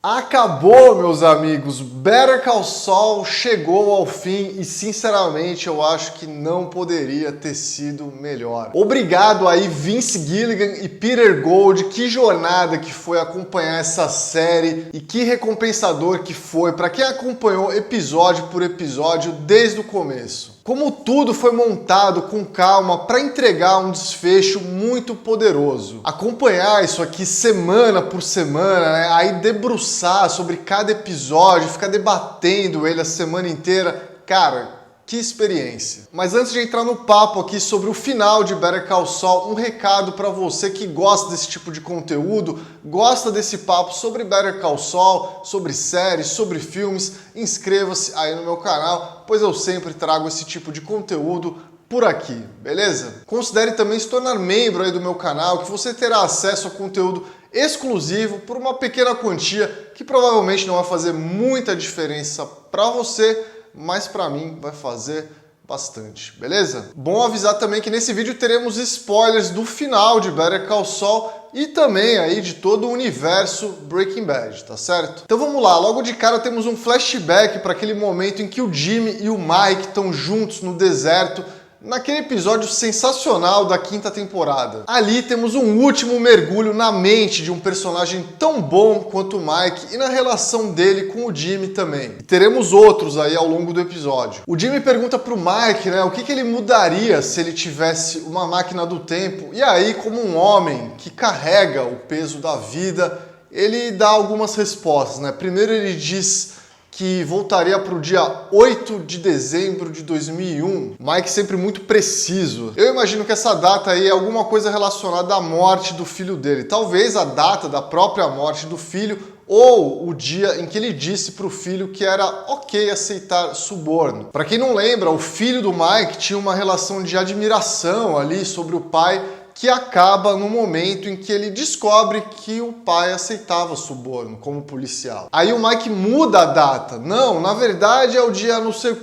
Acabou, meus amigos! Better Call Saul chegou ao fim e, sinceramente, eu acho que não poderia ter sido melhor. Obrigado aí, Vince Gilligan e Peter Gould. Que jornada que foi acompanhar essa série e que recompensador que foi para quem acompanhou episódio por episódio desde o começo. Como tudo foi montado com calma para entregar um desfecho muito poderoso. Acompanhar isso aqui semana por semana, né? Aí debruçar sobre cada episódio, ficar debatendo ele a semana inteira, cara, que experiência. Mas antes de entrar no papo aqui sobre o final de Better Call Saul, um recado para você que gosta desse tipo de conteúdo, gosta desse papo sobre Better Call Saul, sobre séries, sobre filmes, inscreva-se aí no meu canal, pois eu sempre trago esse tipo de conteúdo por aqui, beleza? Considere também se tornar membro aí do meu canal, que você terá acesso a conteúdo exclusivo por uma pequena quantia que provavelmente não vai fazer muita diferença para você, mas para mim vai fazer bastante, beleza? Bom avisar também que nesse vídeo teremos spoilers do final de Better Call Saul e também aí de todo o universo Breaking Bad, tá certo? Então vamos lá, logo de cara temos um flashback para aquele momento em que o Jimmy e o Mike estão juntos no deserto, naquele episódio sensacional da quinta temporada. Ali temos um último mergulho na mente de um personagem tão bom quanto o Mike e na relação dele com o Jimmy também. E teremos outros aí ao longo do episódio. O Jimmy pergunta pro Mike, né, o que ele mudaria se ele tivesse uma máquina do tempo. E aí, como um homem que carrega o peso da vida, ele dá algumas respostas, né? Primeiro ele diz que voltaria para o dia 8 de dezembro de 2001. Mike sempre muito preciso. Eu imagino que essa data aí é alguma coisa relacionada à morte do filho dele. Talvez a data da própria morte do filho ou o dia em que ele disse para o filho que era ok aceitar suborno. Para quem não lembra, o filho do Mike tinha uma relação de admiração ali sobre o pai, que acaba no momento em que ele descobre que o pai aceitava suborno como policial. Aí o Mike muda a data. Não, na verdade é o dia não sei o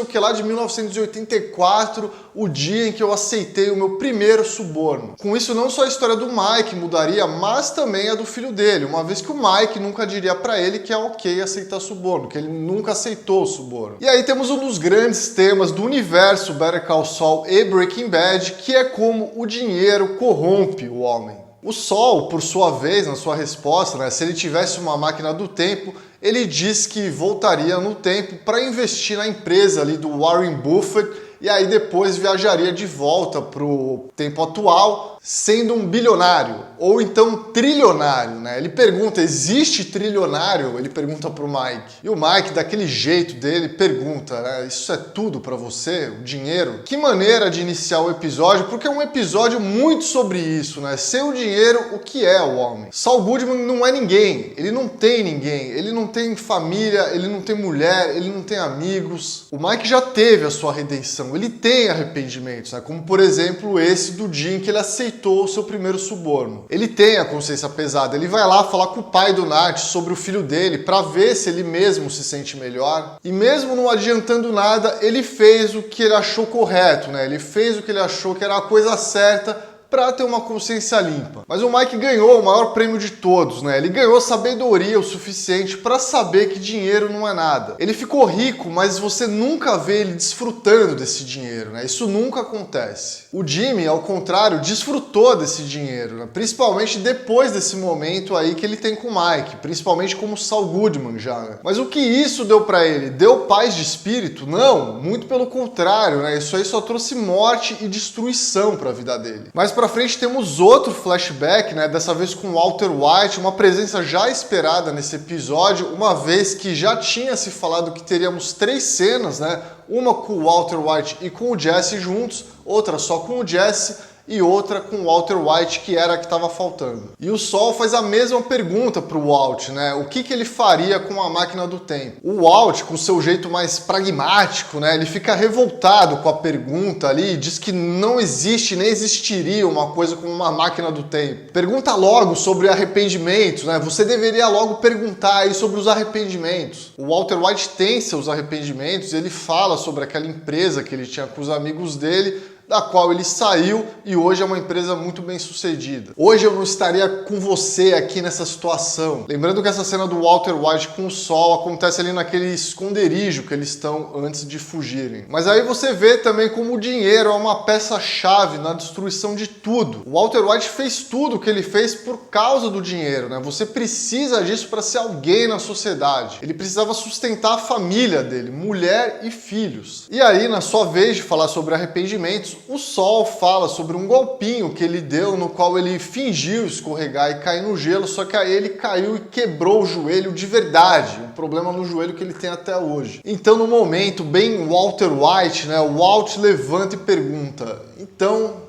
que lá de 1984, o dia em que eu aceitei o meu primeiro suborno. Com isso, não só a história do Mike mudaria, mas também a do filho dele, uma vez que o Mike nunca diria pra ele que é ok aceitar suborno, que ele nunca aceitou o suborno. E aí temos um dos grandes temas do universo Better Call Saul e Breaking Bad, que é como o dinheiro corrompe o homem. O Saul, por sua vez, na sua resposta, né, se ele tivesse uma máquina do tempo, ele diz que voltaria no tempo para investir na empresa ali do Warren Buffett e aí depois viajaria de volta para o tempo atual, sendo um bilionário, ou então trilionário, né? Ele pergunta, existe trilionário? Ele pergunta pro Mike. E o Mike, daquele jeito dele, pergunta, né? Isso é tudo pra você? O dinheiro? Que maneira de iniciar o episódio, porque é um episódio muito sobre isso, né? Sem o dinheiro, o que é o homem? Saul Goodman não é ninguém, ele não tem ninguém, ele não tem família, ele não tem mulher, ele não tem amigos. O Mike já teve a sua redenção, ele tem arrependimentos, né? Como por exemplo esse do dia em que ele aceitou o seu primeiro suborno. Ele tem a consciência pesada, ele vai lá falar com o pai do Nat sobre o filho dele para ver se ele mesmo se sente melhor. E mesmo não adiantando nada, ele fez o que ele achou correto, né? Ele fez o que ele achou que era a coisa certa para ter uma consciência limpa. Mas o Mike ganhou o maior prêmio de todos, né? Ele ganhou sabedoria o suficiente para saber que dinheiro não é nada. Ele ficou rico, mas você nunca vê ele desfrutando desse dinheiro, né? Isso nunca acontece. O Jimmy, ao contrário, desfrutou desse dinheiro, né? Principalmente depois desse momento aí que ele tem com o Mike, principalmente como Saul Goodman já, né? Mas o que isso deu para ele? Deu paz de espírito? Não, muito pelo contrário, né? Isso aí só trouxe morte e destruição para a vida dele. Mas pra frente temos outro flashback, né? Dessa vez com Walter White, uma presença já esperada nesse episódio, uma vez que já tinha se falado que teríamos 3 cenas, né? Uma com o Walter White e com o Jesse juntos, outra só com o Jesse e outra com o Walter White, que era a que estava faltando. E o Saul faz a mesma pergunta para o Walt, né? O que ele faria com a máquina do tempo? O Walt, com seu jeito mais pragmático, né? Ele fica revoltado com a pergunta ali e diz que não existe nem existiria uma coisa como uma máquina do tempo. Pergunta logo sobre arrependimentos, né? Você deveria logo perguntar aí sobre os arrependimentos. O Walter White tem seus arrependimentos, ele fala sobre aquela empresa que ele tinha com os amigos dele, da qual ele saiu e hoje é uma empresa muito bem sucedida. Hoje eu não estaria com você aqui nessa situação. Lembrando que essa cena do Walter White com o Sol acontece ali naquele esconderijo que eles estão antes de fugirem. Mas aí você vê também como o dinheiro é uma peça-chave na destruição de tudo. O Walter White fez tudo o que ele fez por causa do dinheiro, né? Você precisa disso para ser alguém na sociedade. Ele precisava sustentar a família dele, mulher e filhos. E aí, na sua vez de falar sobre arrependimentos, o Sol fala sobre um golpinho que ele deu no qual ele fingiu escorregar e cair no gelo, só que aí ele caiu e quebrou o joelho de verdade, um problema no joelho que ele tem até hoje. Então, no momento, bem Walter White, né, o Walt levanta e pergunta: então,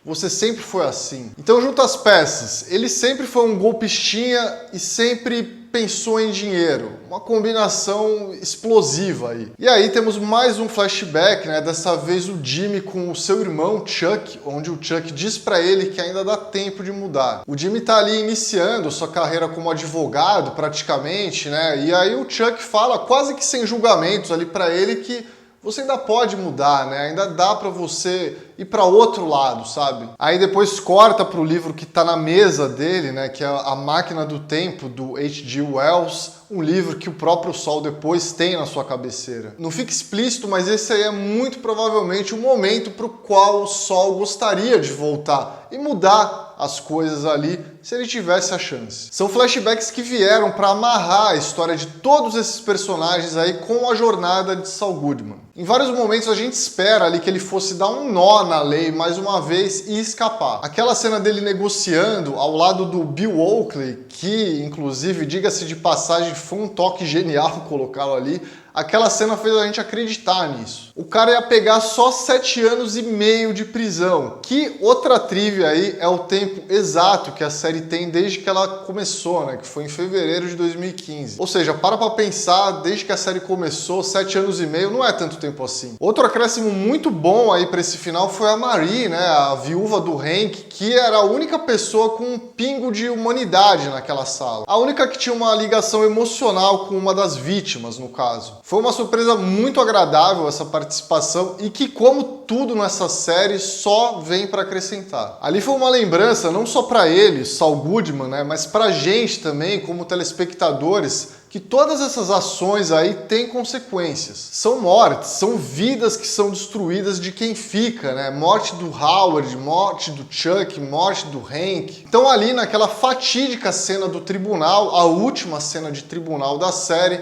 você sempre foi assim? Então, junta as peças. Ele sempre foi um golpistinha e sempre pensou em dinheiro. Uma combinação explosiva aí. E aí temos mais um flashback, né? Dessa vez o Jimmy com o seu irmão Chuck, onde o Chuck diz pra ele que ainda dá tempo de mudar. O Jimmy tá ali iniciando sua carreira como advogado, praticamente, né? E aí o Chuck fala, quase que sem julgamentos ali pra ele, que você ainda pode mudar, né? Ainda dá pra você ir para outro lado, sabe? Aí depois corta pro livro que tá na mesa dele, né? Que é A Máquina do Tempo, do H.G. Wells, um livro que o próprio Sol depois tem na sua cabeceira. Não fica explícito, mas esse aí é muito provavelmente o momento pro qual o Sol gostaria de voltar e mudar as coisas ali se ele tivesse a chance. São flashbacks que vieram para amarrar a história de todos esses personagens aí com a jornada de Saul Goodman. Em vários momentos a gente espera ali que ele fosse dar um nó na lei mais uma vez e escapar. Aquela cena dele negociando ao lado do Bill Oakley, que inclusive, diga-se de passagem, foi um toque genial colocá-lo ali. Aquela cena fez a gente acreditar nisso. O cara ia pegar só 7 anos e meio de prisão, que outra trivia aí é o tempo exato que a série tem desde que ela começou, né? Que foi em fevereiro de 2015. Ou seja, para pensar, desde que a série começou, 7 anos e meio não é tanto tempo assim. Outro acréscimo muito bom aí para esse final foi a Marie, né? A viúva do Hank, que era a única pessoa com um pingo de humanidade naquela sala. A única que tinha uma ligação emocional com uma das vítimas, no caso. Foi uma surpresa muito agradável essa participação e que, como tudo nessa série, só vem para acrescentar. Ali foi uma lembrança não só para ele, Saul Goodman, né, mas pra gente também, como telespectadores, que todas essas ações aí têm consequências. São mortes, são vidas que são destruídas de quem fica, né? Morte do Howard, morte do Chuck, morte do Hank. Então ali naquela fatídica cena do tribunal, a última cena de tribunal da série,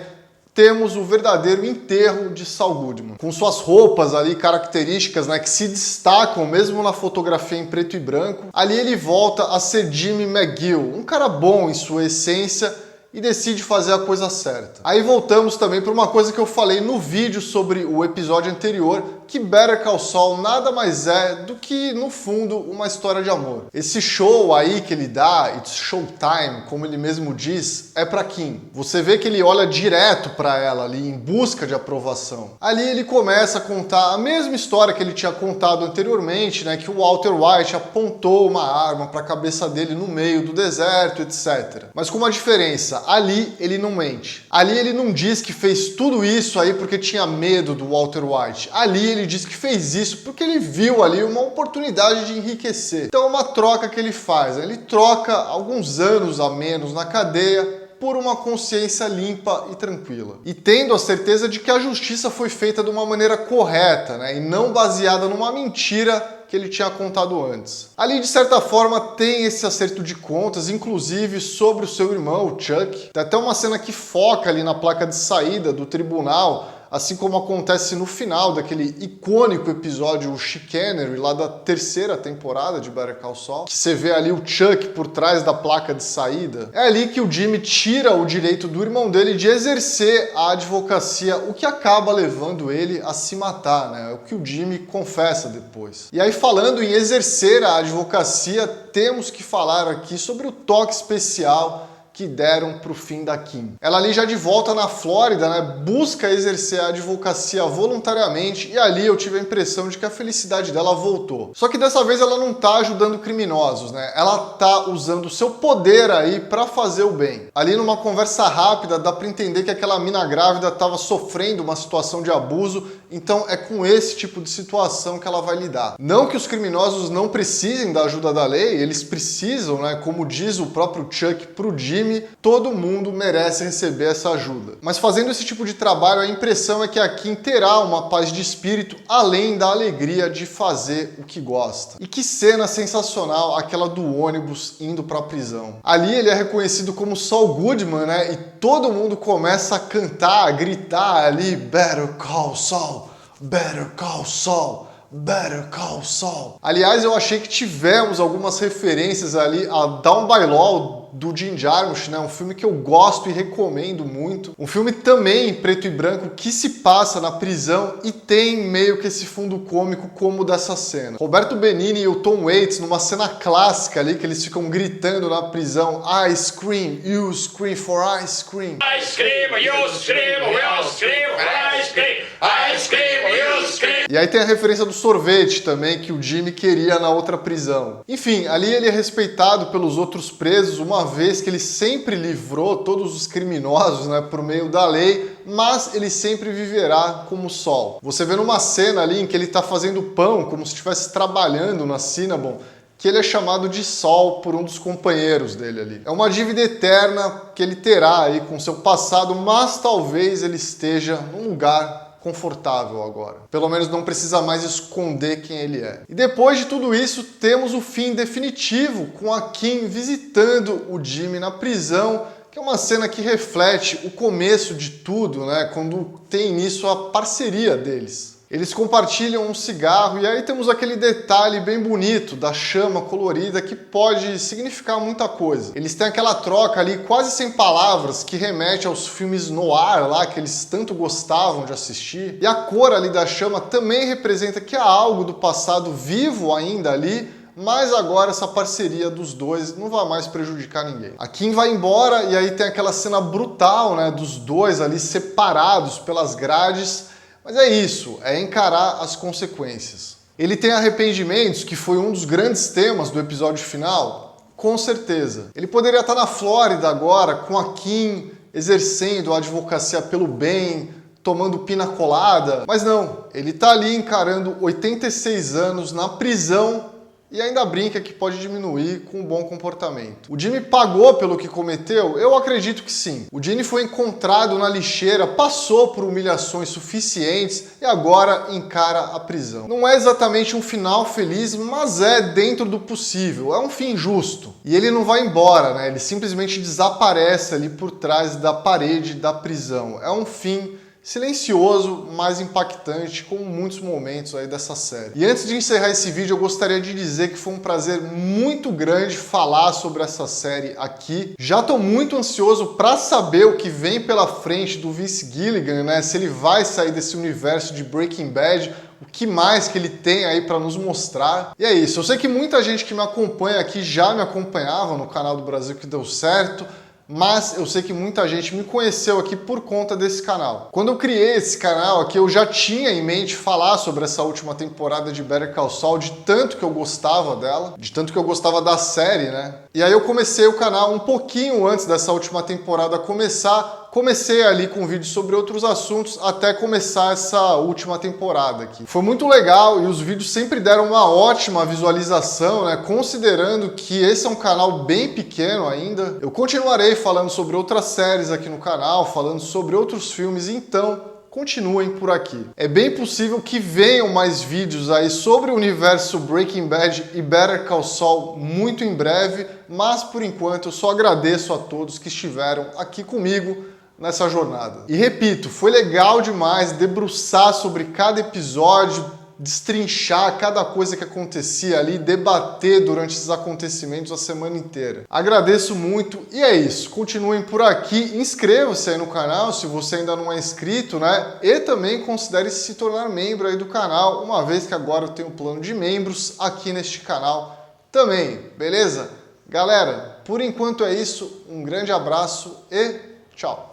temos o verdadeiro enterro de Saul Goodman. Com suas roupas ali características, né, que se destacam mesmo na fotografia em preto e branco. Ali ele volta a ser Jimmy McGill, um cara bom em sua essência, e decide fazer a coisa certa. Aí voltamos também para uma coisa que eu falei no vídeo sobre o episódio anterior, que Better Call Saul nada mais é do que, no fundo, uma história de amor. Esse show aí que ele dá, it's showtime, como ele mesmo diz, é pra Kim. Você vê que ele olha direto pra ela ali, em busca de aprovação. Ali ele começa a contar a mesma história que ele tinha contado anteriormente, né, que o Walter White apontou uma arma pra cabeça dele no meio do deserto, etc. Mas com uma diferença, ali ele não mente. Ali ele não diz que fez tudo isso aí porque tinha medo do Walter White. Ali ele diz que fez isso porque ele viu ali uma oportunidade de enriquecer. Então é uma troca que ele faz. Ele troca alguns anos a menos na cadeia por uma consciência limpa e tranquila. E tendo a certeza de que a justiça foi feita de uma maneira correta, né? E não baseada numa mentira que ele tinha contado antes. Ali, de certa forma, tem esse acerto de contas, inclusive sobre o seu irmão, o Chuck. Tem até uma cena que foca ali na placa de saída do tribunal, assim como acontece no final daquele icônico episódio, o Chicanery, lá da 3ª temporada de Better Call Saul, que você vê ali o Chuck por trás da placa de saída. É ali que o Jimmy tira o direito do irmão dele de exercer a advocacia, o que acaba levando ele a se matar, né? É o que o Jimmy confessa depois. E aí, falando em exercer a advocacia, temos que falar aqui sobre o toque especial que deram pro fim da Kim. Ela ali já de volta na Flórida, né, busca exercer a advocacia voluntariamente e ali eu tive a impressão de que a felicidade dela voltou. Só que dessa vez ela não tá ajudando criminosos, né? Ela tá usando o seu poder aí para fazer o bem. Ali numa conversa rápida dá para entender que aquela mina grávida tava sofrendo uma situação de abuso então é com esse tipo de situação que ela vai lidar. Não que os criminosos não precisem da ajuda da lei, eles precisam, né? Como diz o próprio Chuck pro Jimmy, todo mundo merece receber essa ajuda. Mas fazendo esse tipo de trabalho, a impressão é que a Kim terá uma paz de espírito, além da alegria de fazer o que gosta. E que cena sensacional aquela do ônibus indo pra prisão. Ali ele é reconhecido como Saul Goodman, né? E todo mundo começa a cantar, a gritar ali, Better Call Saul, Better Call Saul, Better Call Saul. Aliás, eu achei que tivemos algumas referências ali a Down by Law do Jim Jarmusch, né? Um filme que eu gosto e recomendo muito. Um filme também em preto e branco que se passa na prisão e tem meio que esse fundo cômico como dessa cena. Roberto Benigni e o Tom Waits numa cena clássica ali que eles ficam gritando na prisão: I scream, you scream for ice cream. I scream, you scream, we scream, I scream, I scream, you scream. E aí tem a referência do sorvete também que o Jimmy queria na outra prisão. Enfim, ali ele é respeitado pelos outros presos, uma vez que ele sempre livrou todos os criminosos, né, por meio da lei, mas ele sempre viverá como Saul. Você vê numa cena ali em que ele está fazendo pão, como se estivesse trabalhando na Cinnabon, que ele é chamado de Saul por um dos companheiros dele ali. É uma dívida eterna que ele terá aí com seu passado, mas talvez ele esteja num lugar confortável agora. Pelo menos não precisa mais esconder quem ele é. E depois de tudo isso, temos o fim definitivo, com a Kim visitando o Jimmy na prisão, que é uma cena que reflete o começo de tudo, né? Quando tem início a parceria deles. Eles compartilham um cigarro e aí temos aquele detalhe bem bonito da chama colorida que pode significar muita coisa. Eles têm aquela troca ali quase sem palavras que remete aos filmes noir lá que eles tanto gostavam de assistir. E a cor ali da chama também representa que há algo do passado vivo ainda ali, mas agora essa parceria dos dois não vai mais prejudicar ninguém. A Kim vai embora e aí tem aquela cena brutal, né, dos dois ali separados pelas grades. Mas é isso, é encarar as consequências. Ele tem arrependimentos, que foi um dos grandes temas do episódio final? Com certeza. Ele poderia estar na Flórida agora, com a Kim, exercendo a advocacia pelo bem, tomando pina colada, mas não, ele está ali encarando 86 anos na prisão e ainda brinca que pode diminuir com um bom comportamento. O Jimmy pagou pelo que cometeu? Eu acredito que sim. O Jimmy foi encontrado na lixeira, passou por humilhações suficientes e agora encara a prisão. Não é exatamente um final feliz, mas é dentro do possível. É um fim justo. E ele não vai embora, né? Ele simplesmente desaparece ali por trás da parede da prisão. É um fim silencioso, mas impactante, como muitos momentos aí dessa série. E antes de encerrar esse vídeo, eu gostaria de dizer que foi um prazer muito grande falar sobre essa série aqui. Já tô muito ansioso para saber o que vem pela frente do Vince Gilligan, né? Se ele vai sair desse universo de Breaking Bad, o que mais que ele tem aí para nos mostrar. E é isso, eu sei que muita gente que me acompanha aqui já me acompanhava no canal do Brasil que deu certo, mas eu sei que muita gente me conheceu aqui por conta desse canal. Quando eu criei esse canal aqui, eu já tinha em mente falar sobre essa última temporada de Better Call Saul, de tanto que eu gostava dela, de tanto que eu gostava da série, né? E aí eu comecei o canal um pouquinho antes dessa última temporada começar. Comecei ali com vídeos sobre outros assuntos até começar essa última temporada aqui. Foi muito legal e os vídeos sempre deram uma ótima visualização, né? Considerando que esse é um canal bem pequeno ainda. Eu continuarei falando sobre outras séries aqui no canal, falando sobre outros filmes, então continuem por aqui. É bem possível que venham mais vídeos aí sobre o universo Breaking Bad e Better Call Saul muito em breve, mas por enquanto eu só agradeço a todos que estiveram aqui comigo nessa jornada. E repito, foi legal demais debruçar sobre cada episódio, destrinchar cada coisa que acontecia ali, debater durante esses acontecimentos a semana inteira. Agradeço muito e é isso. Continuem por aqui, inscreva-se aí no canal se você ainda não é inscrito, né? E também considere se tornar membro aí do canal, uma vez que agora eu tenho um plano de membros aqui neste canal também, beleza? Galera, por enquanto é isso. Um grande abraço e tchau!